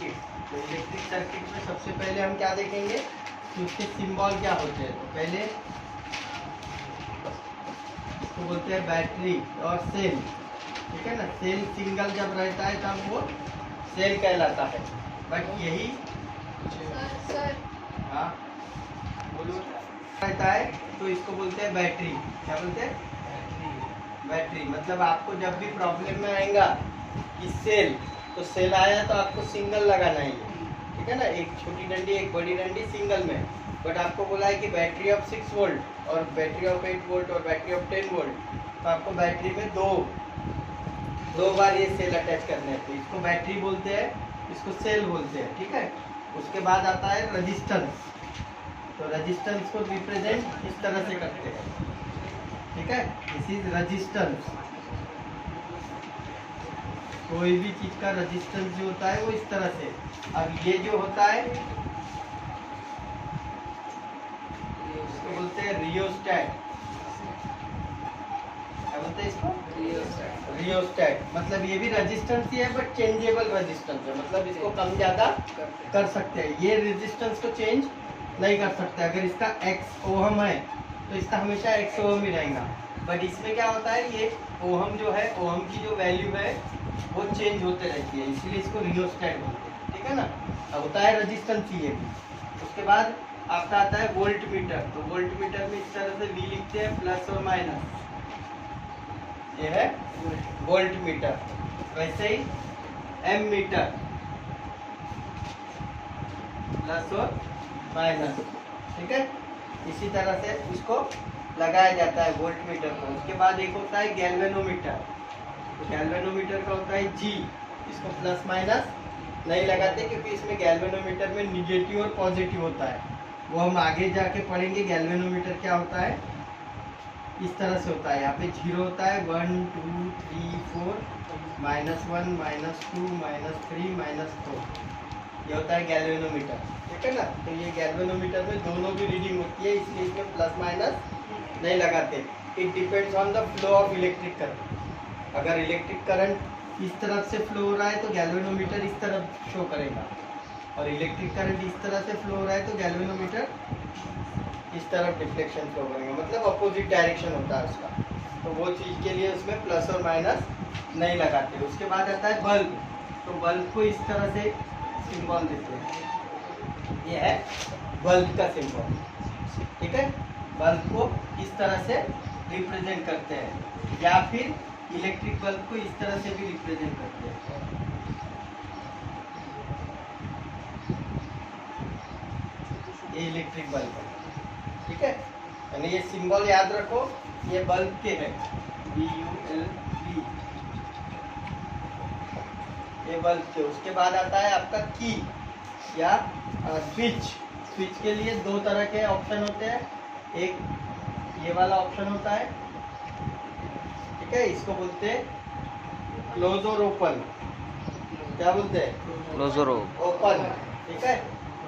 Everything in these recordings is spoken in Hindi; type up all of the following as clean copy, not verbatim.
सर्किट। तो इलेक्ट्रिक सर्किट में सबसे पहले हम क्या देखेंगे कि उसके सिंबल क्या होते हैं। तो पहले इसको बोलते हैं बैटरी और सेल, ठीक है ना। सेल सिंगल जब रहता है तब वो सेल कहलाता है। बट यही सर हाँ बोलो रहता है तो इसको बोलते हैं बैटरी। क्या बोलते हैं? बैटरी। मतलब आपको जब भी प्रॉब्लम में आएगा कि सेल, तो सेल आया तो आपको सिंगल लगाना है, ठीक है ना। एक छोटी डंडी एक बड़ी डंडी सिंगल में। बट आपको बोला है कि बैटरी ऑफ 6 वोल्ट और बैटरी ऑफ 8 वोल्ट और बैटरी ऑफ 10 वोल्ट, तो आपको बैटरी में दो बार ये सेल अटैच करने हैं। तो इसको बैटरी बोलते हैं, इसको सेल बोलते हैं, ठीक है। उसके बाद आता है रेजिस्टेंस। तो रेजिस्टेंस को रिप्रेजेंट इस तरह से करते हैं, ठीक है। This is resistance. कोई भी चीज का रेजिस्टेंस जो होता है वो इस तरह से। अब ये जो होता है इसको बोलते हैं रियोस्टैट। क्या बोलते हैं इसको? रियोस्टैट। मतलब ये भी रेजिस्टेंस ही है बट चेंजेबल रेजिस्टेंस है। मतलब इसको कम ज्यादा कर सकते हैं। ये रेजिस्टेंस को चेंज नहीं कर सकते। अगर इसका x ओहम है तो इसका हमेशा x ओहम ही रहेगा। बट इसमें क्या होता है, ये ओहम जो है, ओहम की जो वैल्यू है वो चेंज होते रहती है, इसलिए इसको रियोस्टैट बोलते हैं, ठीक है ना। अब होता है रेजिस्टेंस ये भी। उसके बाद आपका आता है वोल्ट मीटर। तो वोल्ट मीटर में इस तरह से V लिखते हैं, प्लस और माइनस। ये है वोल्ट मीटर। वैसे ही एम मीटर, प्लस और माइनस, ठीक है। इसी तरह से इसको लगाया जाता है वोल्ट मीटर को। उसके बाद एक होता है गैल्वेनोमीटर। तो गैल्वेनोमीटर का होता है G। इसको प्लस माइनस नहीं लगाते क्योंकि इसमें गैल्वेनोमीटर में निगेटिव और पॉजिटिव होता है। वो हम आगे जाके पढ़ेंगे गैल्वेनोमीटर क्या होता है। इस तरह से होता है, यहाँ पे 0 होता है, 1 2 3 4 -1 -2 -3 -4। ये होता है गैल्वेनोमीटर, ठीक है ना। तो ये गैल्वेनोमीटर में दोनों की रीडिंग होती है, इसलिए इसमें प्लस माइनस नहीं लगाते। It depends on the flow of electric current. अगर इलेक्ट्रिक करंट इस तरफ से फ्लो हो रहा है तो गैल्वेनोमीटर इस तरफ शो करेगा, और इलेक्ट्रिक करंट इस तरह से फ्लो हो रहा है तो गैल्वेनोमीटर इस तरफ डिफ्लेक्शन फ्लो करेगा। मतलब अपोजिट डायरेक्शन होता है उसका। तो वो चीज़ के लिए उसमें प्लस और माइनस नहीं लगाते। उसके बाद आता है बल्ब। तो बल्ब को इस तरह से सिंबल देते हैं, ये है बल्ब का सिंबल, ठीक है। बल्ब को इस तरह से रिप्रेजेंट करते हैं, या फिर इलेक्ट्रिक बल्ब को इस तरह से भी रिप्रेजेंट करते हैं। ये इलेक्ट्रिक बल्ब है, ठीक है। यानी ये सिंबल याद रखो, ये बल्ब के हैं, BULB, ये बल्ब के। उसके बाद आता है आपका की या स्विच। स्विच के लिए दो तरह के ऑप्शन होते हैं। एक ये वाला ऑप्शन होता है, ठीक है, इसको बोलते हैं क्लोज और ओपन। क्या बोलते हैं? क्लोज और ओपन, ठीक है।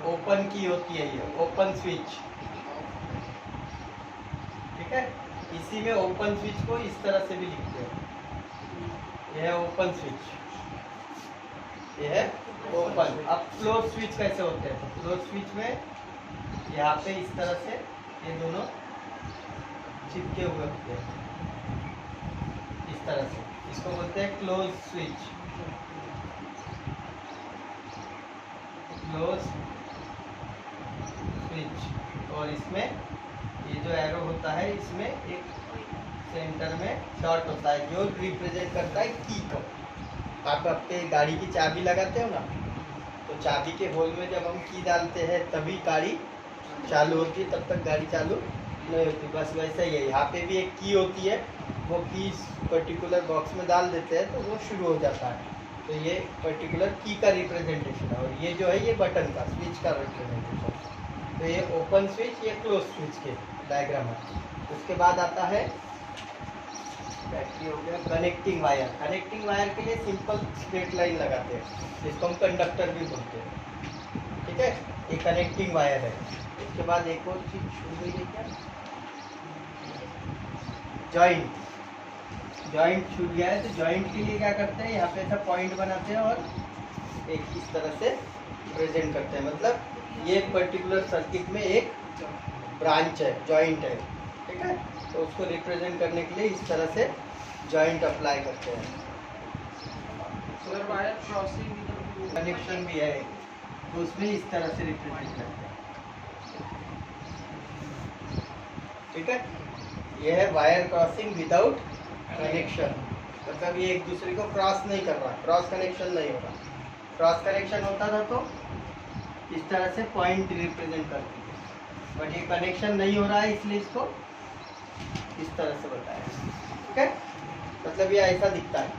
ओपन की होती है ये, ओपन स्विच, ठीक है। इसी में ओपन स्विच को इस तरह से भी लिखते हैं, यह है ओपन स्विच, यह है ओपन। अब क्लोज स्विच कैसे होते हैं? तो क्लोज स्विच में यहाँ पे इस तरह से ये दोनों चिपके हुए होते हैं, इस तरह से। इसको बोलते हैं क्लोज स्विच, क्लोज स्विच। और इसमें ये जो एरो होता है, इसमें एक सेंटर में शॉर्ट होता है जो रिप्रेजेंट करता है की को। आप अपने गाड़ी की चाबी लगाते हो ना, तो चाबी के होल में जब हम की डालते हैं तभी गाड़ी चालू होती है, तब तक गाड़ी चालू नहीं होती। बस वैसा ही है, यहाँ पे भी एक की होती है, वो की पर्टिकुलर बॉक्स में डाल देते हैं तो वो शुरू हो जाता है। तो ये पर्टिकुलर की का रिप्रेजेंटेशन है, और ये जो है ये बटन का, स्विच का रिप्रेजेंटेशन। तो ये ओपन स्विच, ये क्लोज स्विच के डायग्राम है। उसके बाद आता है बैटरी हो गया, कनेक्टिंग वायर। कनेक्टिंग वायर के लिए सिंपल स्ट्रेट लाइन लगाते हैं, जिसको हम कंडक्टर भी बोलते हैं, ठीक है। ये कनेक्टिंग वायर है। उसके बाद एक और चीज छूट गई है क्या, जॉइंट। जॉइंट छूट गया है, तो जॉइंट के लिए क्या करते हैं, यहाँ पे ऐसा पॉइंट बनाते हैं और एक इस तरह से प्रेजेंट करते हैं, मतलब ये पर्टिकुलर सर्किट में एक ब्रांच है, जॉइंट है, ठीक है। तो उसको रिप्रेजेंट करने के लिए इस तरह से जॉइंट अप्लाई करते हैं। सर वायर क्रॉसिंग कनेक्शन भी है तो उसमें इस तरह से रिप्रेजेंट करते हैं, ठीक है। यह है वायर क्रॉसिंग विदाउट कनेक्शन, मतलब ये एक दूसरे को क्रॉस नहीं कर रहा, क्रॉस कनेक्शन नहीं हो रहा। क्रॉस कनेक्शन होता था तो इस तरह से पॉइंट रिप्रेजेंट करते थे, बट ये कनेक्शन नहीं हो रहा है इसलिए इसको इस तरह से बताया, ठीक है। मतलब ये ऐसा दिखता है,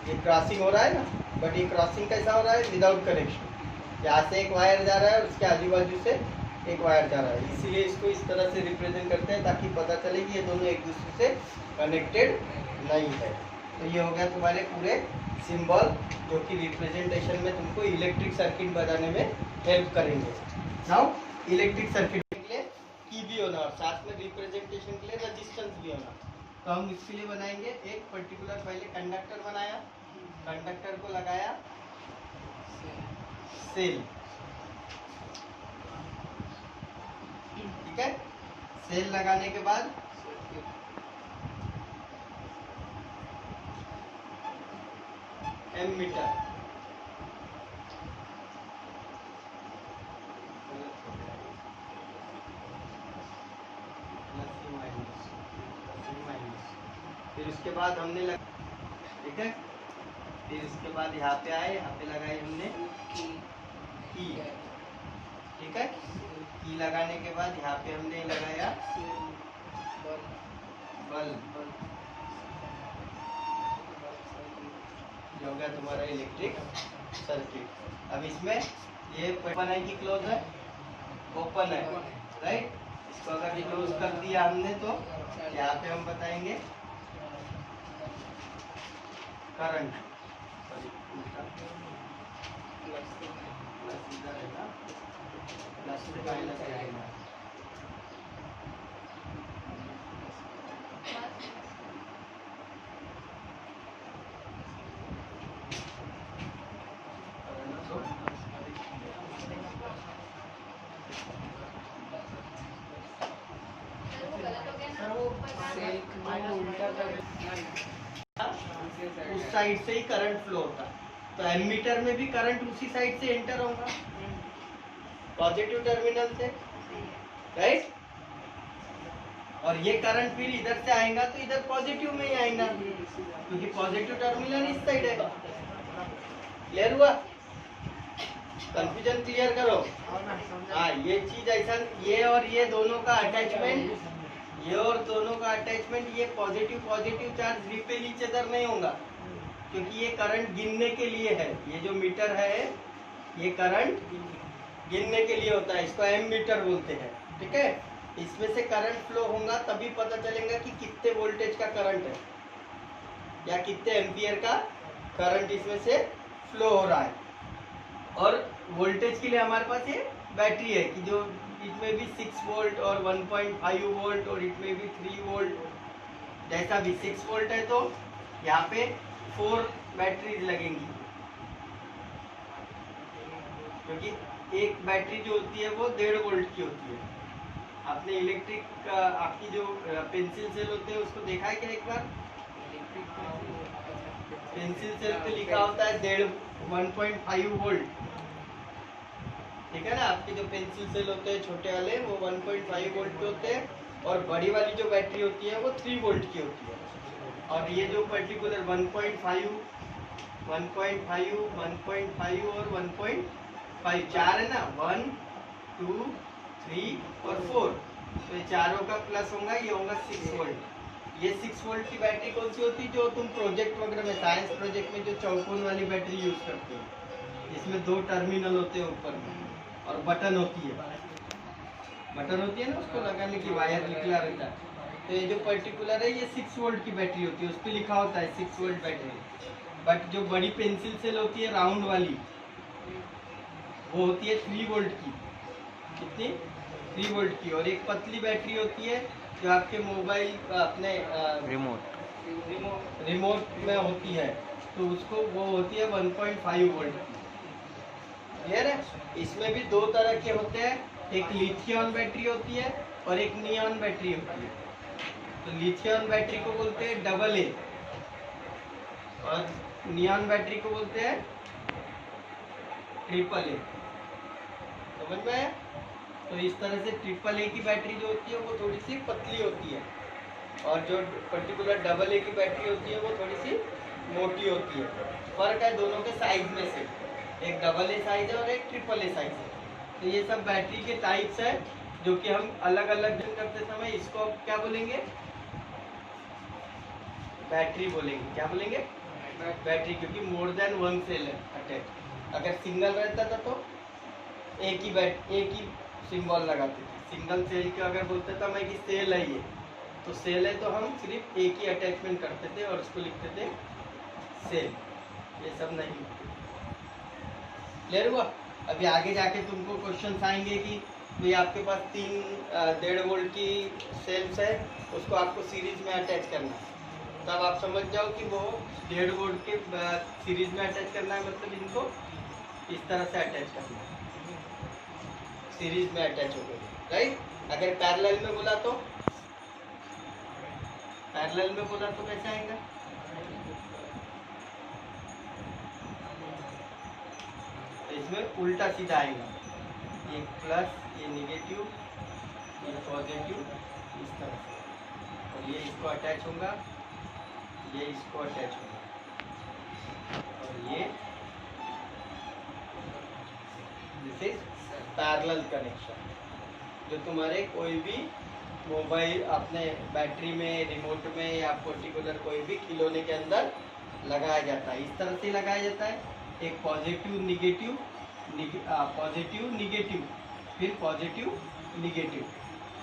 ये क्रॉसिंग हो रहा है ना, बट ये क्रॉसिंग कैसा हो रहा है, विदाउट कनेक्शन। यहाँ से एक वायर जा रहा है और उसके आजू बाजू से एक वायर जा रहा है, इसीलिए इसको इस तरह से रिप्रेजेंट करते हैं ताकि पता चले कि ये दोनों एक दूसरे से कनेक्टेड नहीं है। तो ये हो गया तुम्हारे पूरे सिंबल जो कि रिप्रेजेंटेशन में तुमको इलेक्ट्रिक सर्किट बनाने में हेल्प करेंगे। नाउ इलेक्ट्रिक सर्किट के लिए की भी होना और साथ में रिप्रेजेंटेशन के लिए रेजिस्टेंस भी होना। तो हम इसके लिए बनाएंगे एक पर्टिकुलर, पहले कंडक्टर बनाया, कंडक्टर को लगाया सेल, ठीक है। सेल लगाने के बाद एमीटर, फिर उसके बाद हमने ठीक है, फिर उसके बाद यहाँ पे आए, यहाँ पे लगाई हमने की, ठीक है। की लगाने के बाद यहाँ पे हमने लगाया बल्ब, जो हो गया तुम्हारा इलेक्ट्रिक सर्किट। अब इसमें ये ओपन है कि क्लोज है, ओपन है, राइट। इसको अगर क्लोज कर दिया हमने तो यहाँ पे हम बताएंगे करंट, उस साइड से ही करंट फ्लो होता है, तो एमीटर में भी करंट उसी साइड से एंटर होगा, पॉजिटिव टर्मिनल से, राइट। और ये करंट फिर इधर से आएगा तो इधर पॉजिटिव में ही आएगा, क्योंकि पॉजिटिव टर्मिनल इस साइड है। क्लियर हुआ? कंफ्यूजन क्लियर करो। हाँ, ये चीज ऐसा, ये और ये दोनों का अटैचमेंट, ये और दोनों का अटैचमेंट, ये positive positive charge repel each other नहीं होगा, क्योंकि ये करंट गिनने के लिए है। ये जो मीटर है ये करंट गिनने के लिए होता है, इसको एम मीटर बोलते हैं, ठीक है। इसमें से करंट फ्लो होगा तभी पता चलेगा कि कितने वोल्टेज का करंट है या कितने एम्पियर का करंट इसमें से फ्लो हो रहा है। और वोल्टेज के लिए हमारे पास ये बैटरी है कि जो इट में भी 6 वोल्ट और 1.5 वोल्ट और इट में भी 3 वोल्ट, जैसा भी 6 वोल्ट है तो यहाँ पे 4 बैटरीज लगेंगी, क्योंकि एक बैटरी जो होती है वो 1.5 वोल्ट की होती है। आपने इलेक्ट्रिक आपकी जो पेंसिल सेल होते हैं उसको देखा है क्या एक बार? पेंसिल सेल पे लिखा होता है 1.5 वोल्ट, ठीक है ना। आपके जो पेंसिल सेल होते हैं छोटे वाले वो 1.5 वोल्ट के होते हैं, और बड़ी वाली जो बैटरी होती है वो 3 वोल्ट की होती है। और ये जो पर्टिकुलर 1.5 और 1.5 चार है ना, 1, 2, 3 और 4, तो ये चारों का प्लस होगा, ये होगा 6 वोल्ट। ये 6 वोल्ट की बैटरी कौन सी होती है? जो तुम प्रोजेक्ट वगैरह में, साइंस प्रोजेक्ट में जो चौकोन वाली बैटरी यूज करते हो, इसमें 2 टर्मिनल होते हैं ऊपर में और बटन होती है, ना, उसको लगाने की वायर निकला रहता है। तो ये जो पर्टिकुलर है ये 6 वोल्ट की बैटरी होती है, उस पर लिखा होता है 6 वोल्ट बैटरी। बट जो बड़ी पेंसिल सेल होती है राउंड वाली, वो होती है 3 वोल्ट की। कितनी? 3 वोल्ट की। और एक पतली बैटरी होती है जो आपके मोबाइल अपने रिमोट में होती है, तो उसको वो होती है 1.5 वोल्ट की। क्लियर है? इसमें भी दो तरह के होते हैं, एक लिथियम बैटरी होती है और एक नियॉन बैटरी होती है। तो लिथियम बैटरी को बोलते हैं AA और नियॉन बैटरी को बोलते हैं AAA। समझ में आया? तो इस तरह से AAA की बैटरी जो होती है वो थोड़ी सी पतली होती है और जो पर्टिकुलर AA की बैटरी होती है वो थोड़ी सी मोटी होती है। फर्क है दोनों के साइज में से, एक AA साइज है और एक AAA साइज है। तो ये सब बैटरी के टाइप्स है जो कि हम अलग अलग करते समय इसको क्या बोलेंगे, बैटरी बोलेंगे। क्या बोलेंगे? बैटरी, क्योंकि मोर देन वन सेल है अटैच। अगर सिंगल रहता था तो एक ही सिंबल लगाते थे। सिंगल सेल के अगर बोलते था मैं कि सेल है ये, तो सेल है तो हम सिर्फ एक ही अटैचमेंट करते थे और उसको लिखते थे सेल। ये सब नहीं। क्लियर हुआ? अभी आगे जाके तुमको क्वेश्चन आएंगे कि भाई आपके पास 3.5 वोल्ट की सेल्स है, उसको आपको सीरीज में अटैच करना है। तब आप समझ जाओ कि वो 1.5 वोल्ट के सीरीज में अटैच करना है, मतलब इनको इस तरह से अटैच करना है, सीरीज में अटैच हो गए। राइट? अगर पैरेलल में बोला तो कैसे आएगा? इसमें उल्टा सीधा आएगा, ये प्लस, ये नेगेटिव, ये पॉजिटिव, इस तरह से, और ये इसको अटैच होगा, ये इसको अटैच होगा, और ये दिस इज पैरेलल कनेक्शन। जो तुम्हारे कोई भी मोबाइल अपने बैटरी में, रिमोट में या पर्टिकुलर कोई भी खिलौने के अंदर लगाया जाता है, इस तरह से लगाया जाता है। एक पॉजिटिव निगेटिव, पॉजिटिव निगेटिव, फिर पॉजिटिव निगेटिव,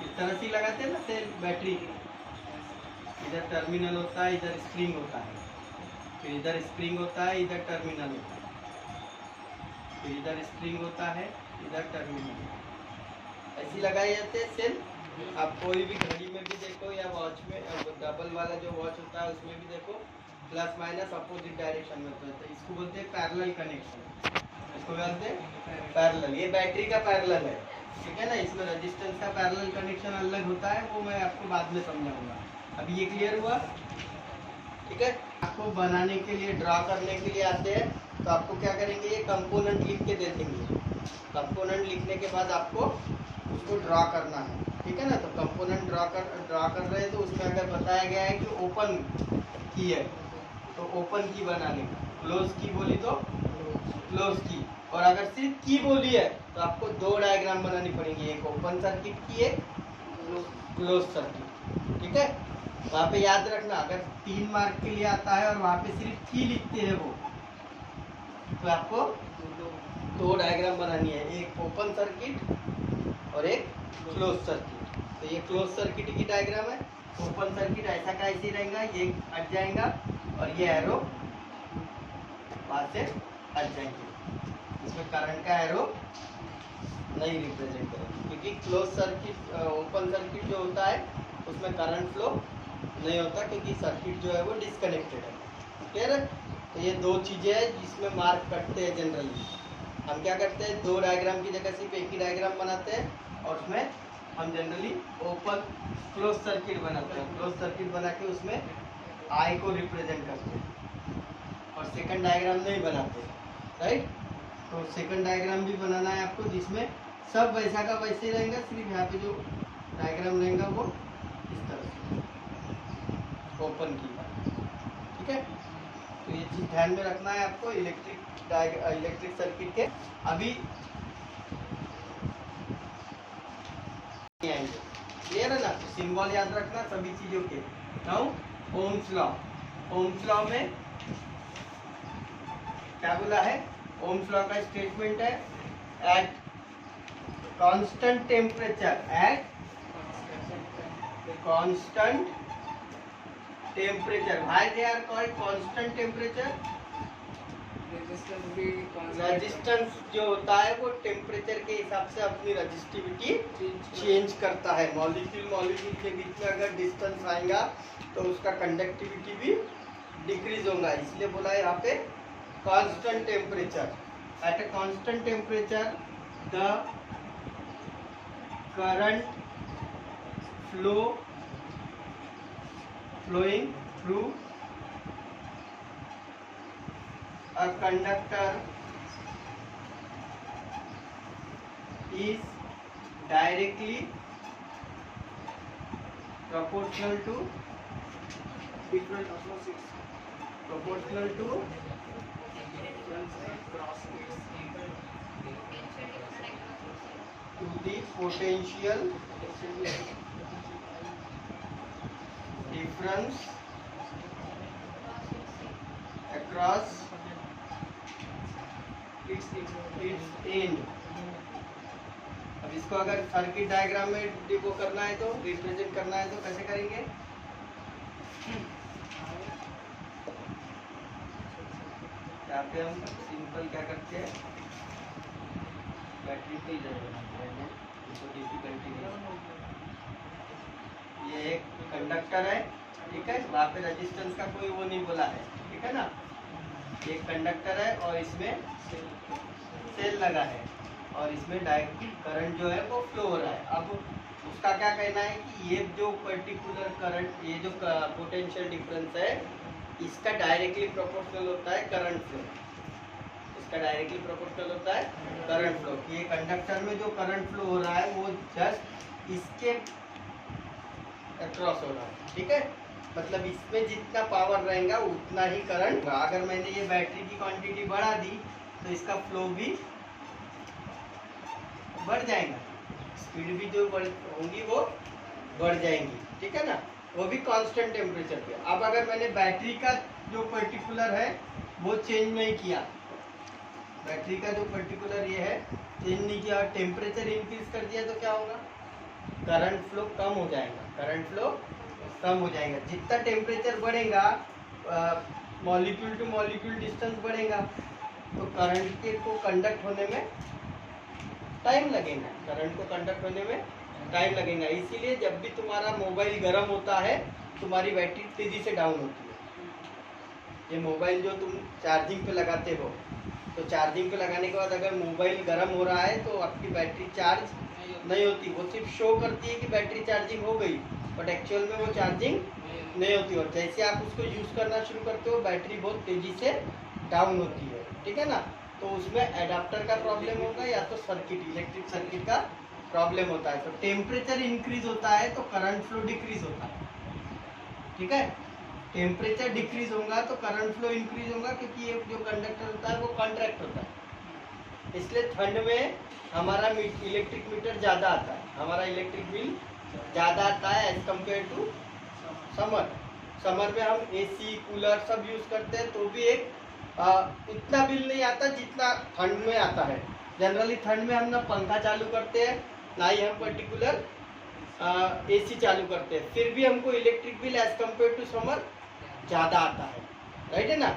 इस तरह से लगाते हैं ना सेल बैटरी। इधर टर्मिनल होता है, इधर स्प्रिंग होता है, फिर इधर स्प्रिंग होता है, इधर टर्मिनल होता है, फिर इधर स्प्रिंग होता है, इधर टर्मिनल। ऐसी लगाए जाते हैं सेल। आप कोई भी घड़ी में भी देखो या वॉच में, डबल वाला जो वॉच होता है उसमें भी देखो, प्लस माइनस अपोजिट डायरेक्शन में होता है। तो इसको बोलते हैं पैरेलल कनेक्शन, इसको बोलते हैं पैरेलल। ये बैटरी का पैरेलल है, ठीक है ना? इसमें रेजिस्टेंस का पैरेलल कनेक्शन अलग होता है, वो मैं आपको बाद में समझाऊंगा। अभी ये क्लियर हुआ? ठीक है। आपको बनाने के लिए, ड्रा करने के लिए आते हैं तो आपको क्या करेंगे, ये कंपोनेंट लिख के दे देंगे। कंपोनेंट लिखने के बाद आपको उसको ड्रा करना है, ठीक है ना? तो कंपोनेंट ड्रा कर रहे हैं तो उसमें अगर बताया गया है कि ओपन की है तो ओपन की बनाने का, क्लोज की बोली तो क्लोज की, और अगर सिर्फ की बोली है तो आपको दो डायग्राम बनानी पड़ेगी, एक ओपन सर्किट की, एक क्लोज सर्किट। ठीक है? वहाँ पे याद रखना, अगर 3 मार्क के लिए आता है और वहाँ पे सिर्फ की लिखते हैं वो, तो आपको दो डायग्राम बनानी है, एक ओपन सर्किट और एक क्लोज सर्किट। तो ये क्लोज सर्किट की डायग्राम है। ओपन सर्किट ऐसा का ऐसे रहेगा, ये हट जाएगा और ये एरो वहाँ से हट जाएंगे। इसमें करंट का एरो नहीं रिप्रेजेंट करेगा, क्योंकि क्लोज सर्किट, ओपन सर्किट जो होता है उसमें करंट फ्लो नहीं होता, क्योंकि सर्किट जो है वो डिस्कनेक्टेड है। क्लियर है? तो ये दो चीज़ें हैं जिसमें मार्क कटते हैं जनरली। हम क्या करते हैं, दो डायग्राम की जगह सिर्फ एक ही डायग्राम बनाते हैं और उसमें हम जनरली ओपन क्लोज सर्किट बनाते हैं। क्लोज सर्किट बना के उसमें आई को रिप्रेजेंट करते हैं और सेकंड डायग्राम नहीं बनाते। राइट? तो सेकंड डायग्राम भी बनाना है आपको, जिसमें सब वैसा का वैसे ही रहेगा, सिर्फ यहाँ पे जो डायग्राम रहेगा वो इस तरह से ओपन की। ठीक है? तो ये चीज़ ध्यान में रखना है आपको इलेक्ट्रिक सर्किट के। अभी आएंगे, क्लियर है ना? तो सिंबल याद रखना सभी चीजों के। Now Ohm's law, Ohm's law में क्या बोला है? ओम्स लॉ का स्टेटमेंट है, at constant temperature, at constant temperature, why they are called constant temperature? Resistance जो होता है वो टेम्परेचर के हिसाब से अपनी रजिस्टिविटी चेंज करता है। मॉलिक्यूल के बीच में अगर डिस्टेंस आएगा तो उसका कंडक्टिविटी भी डिक्रीज होगा, इसलिए बोला है यहाँ पे constant temperature. At a constant temperature the current flowing through a conductor is directly proportional to Different opposites. proportional to the potential difference across its end। अब इसको अगर सर्किट डायग्राम में डिपो करना है तो रिप्रेजेंट करना है तो कैसे करेंगे? यहाँ पे हम सिंपल क्या करते हैं, बैटरी पे ही डिफिकल्टी नहीं। ये एक कंडक्टर है, ठीक है, वहाँ पे रेजिस्टेंस का कोई वो नहीं बोला है, ठीक है ना। ये कंडक्टर है और इसमें सेल लगा है और इसमें डायरेक्ट करंट जो है वो फ्लो हो रहा है। अब उसका क्या कहना है कि ये जो पर्टिकुलर करंट, ये जो पोटेंशियल डिफरेंस है, इसका डायरेक्टली प्रोपोर्शनल होता है करंट फ्लो। इसका डायरेक्टली प्रोपोर्शनल होता है करंट फ्लो। ये कंडक्टर में जो करंट फ्लो हो रहा है वो जस्ट इसके अक्रॉस हो रहा है, ठीक है। मतलब इसमें जितना पावर रहेगा उतना ही करंट। अगर मैंने ये बैटरी की क्वांटिटी बढ़ा दी तो इसका फ्लो भी बढ़ जाएगा, स्पीड भी जो होंगी वो बढ़ जाएंगी, ठीक है ना, वो भी कांस्टेंट टेम्परेचर पे। अब अगर मैंने बैटरी का जो पर्टिकुलर है वो चेंज नहीं किया, बैटरी का जो पर्टिकुलर ये है चेंज नहीं किया और टेम्परेचर इंक्रीज कर दिया तो क्या होगा? करंट फ्लो कम हो जाएगा, करंट फ्लो कम हो जाएगा। जितना टेम्परेचर बढ़ेगा मॉलिक्यूल टू मॉलिक्यूल डिस्टेंस बढ़ेगा तो करंट के को कंडक्ट होने में टाइम लगेगा, करंट को कंडक्ट होने में टाइम लगेगा। इसीलिए जब भी तुम्हारा मोबाइल गर्म होता है तुम्हारी बैटरी तेजी से डाउन होती है। ये मोबाइल जो तुम चार्जिंग पे लगाते हो तो चार्जिंग पे लगाने के बाद अगर मोबाइल गर्म हो रहा है तो आपकी बैटरी चार्ज नहीं होती, वो सिर्फ शो करती है कि बैटरी चार्जिंग हो गई, बट एक्चुअल में वो चार्जिंग नहीं होती। और जैसे आप उसको यूज़ करना शुरू करते हो बैटरी बहुत तेज़ी से डाउन होती है, ठीक है ना। तो उसमें एडाप्टर का प्रॉब्लम होगा या तो सर्किट, इलेक्ट्रिक सर्किट का प्रॉब्लम होता है। तो टेम्परेचर इंक्रीज होता है तो करंट फ्लो डिक्रीज होता है, ठीक है। टेम्परेचर डिक्रीज होगा तो करंट फ्लो इंक्रीज होगा क्योंकि ये जो कंडक्टर होता है वो कॉन्ट्रैक्ट होता है। इसलिए ठंड में हमारा इलेक्ट्रिक मीटर ज़्यादा आता है, हमारा इलेक्ट्रिक बिल ज़्यादा आता है as compare to summer. Summer में हम एसी कूलर सब यूज़ करते हैं तो भी एक इतना बिल नहीं आता जितना ठंड में आता है। जनरली ठंड में हम ना पंखा चालू करते हैं ना ही हम पर्टिकुलर एसी चालू करते हैं, फिर भी हमको electric bill as compare to summer ज़्यादा आता है, राइट है ना।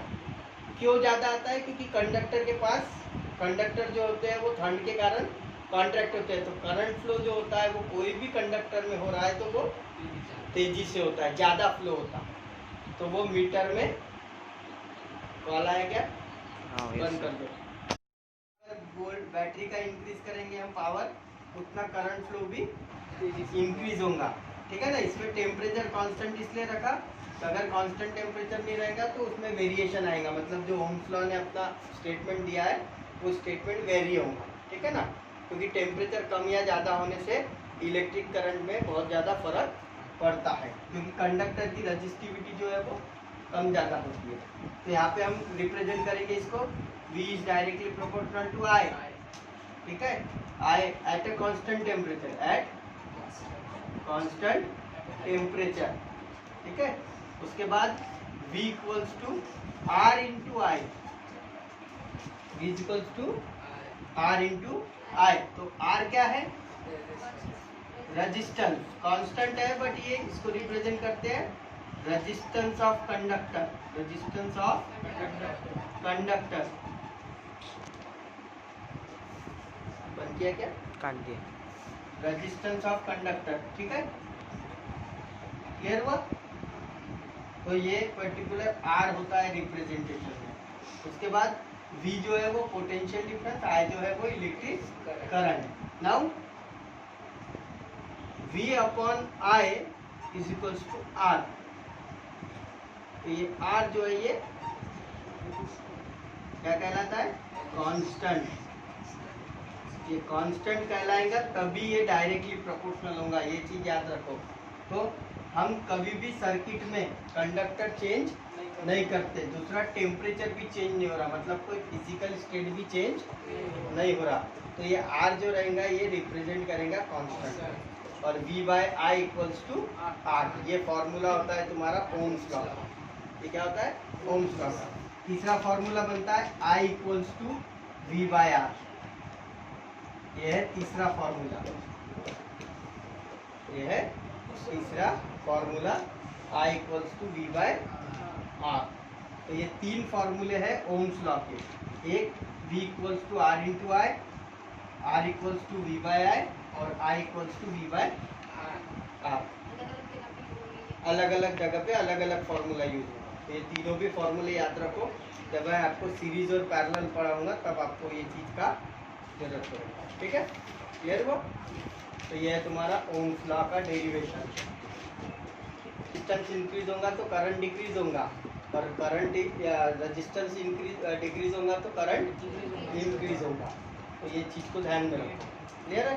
क्यों ज़्यादा आता है? क्योंकि कंडक्टर के पास, कंडक्टर जो होते हैं वो ठंड के कारण कॉन्ट्रैक्ट होते हैं, तो करंट फ्लो जो होता है वो कोई भी कंडक्टर में हो रहा है तो वो तेजी से होता है, ज़्यादा फ्लो होता है, तो वो मीटर में कॉल आया क्या? बंद कर दो। वोल्ट बैटरी का इंक्रीज करेंगे हम पावर, उतना करंट फ्लो भी इंक्रीज होगा, ठीक है ना। इसमें टेम्परेचर कांस्टेंट इसलिए रखा, तो अगर कांस्टेंट टेम्परेचर नहीं रहेगा तो उसमें वेरिएशन आएगा, मतलब जो ओम्स लॉ ने अपना स्टेटमेंट दिया है वो स्टेटमेंट वेरी होगा, ठीक है ना। क्योंकि टेम्परेचर कम या ज़्यादा होने से इलेक्ट्रिक करंट में बहुत ज़्यादा फर्क पड़ता है, क्योंकि कंडक्टर की रजिस्टिविटी जो है वो कम ज़्यादा होती है। तो यहाँ पे हम रिप्रेजेंट करेंगे इसको, V is directly proportional to I, ठीक है। I at a constant temperature, at constant temperature, ठीक है। उसके बाद V equals to R into I, V equals to R into I। तो R क्या है? रेजिस्टेंस, कांस्टेंट है बट ये इसको रिप्रेजेंट करते हैं resistance of conductor, resistance of conductor. बन किया क्या? काट दिया। रेजिस्टेंस ऑफ कंडक्टर, ठीक है, क्लियर हुआ? तो ये पर्टिकुलर आर होता है रिप्रेजेंटेशन में। उसके बाद V जो है वो पोटेंशियल डिफरेंस, I जो है वो electric current. Now V upon I is equals to R। तो ये R जो है ये क्या कहलाता है? कांस्टेंट। ये कांस्टेंट कहलाएगा तभी ये डायरेक्टली प्रोपोर्शनल होगा, ये चीज याद रखो। तो हम कभी भी सर्किट में कंडक्टर चेंज नहीं करते। दूसरा, टेम्परेचर भी चेंज नहीं हो रहा, मतलब कोई फिजिकल स्टेट भी चेंज नहीं हो रहा। तो ये R जो रहेगा ये रिप्रेजेंट करेगा कांस्टेंट, और V by I equals to R। ये फॉर्मूला होता है तुम्हारा ओम्स लॉ का। ये क्या होता है? ओम्स लॉ का। तीसरा फॉर्मूला बनता है I equals to V by R। ये है तीसरा फॉर्मूला, ये है तीसरा formula I equals to V by R। तो ये तीन फॉर्मूले हैं ओम्स लॉ के। एक V equals to R into I, R equals to V by I, और I equals to V by R। अलग अलग जगह पे अलग अलग फॉर्मूला यूज होगा। तो ये तीनों भी फॉर्मूले याद रखो। जब मैं आपको सीरीज और पैरेलल पढ़ाऊंगा तब आपको ये चीज का जरूरत पड़ेगा। ठीक है, क्लियर हुआ? तो ये है तुम्हारा ओम्स लॉ का डेरिवेशन। डिस्टेंस इंक्रीज होगा तो करंट डिक्रीज होगा, और करंट रेजिस्टेंस डिक्रीज होगा तो करंट इंक्रीज होगा। तो ये चीज को ध्यान में रखो। क्लियर है?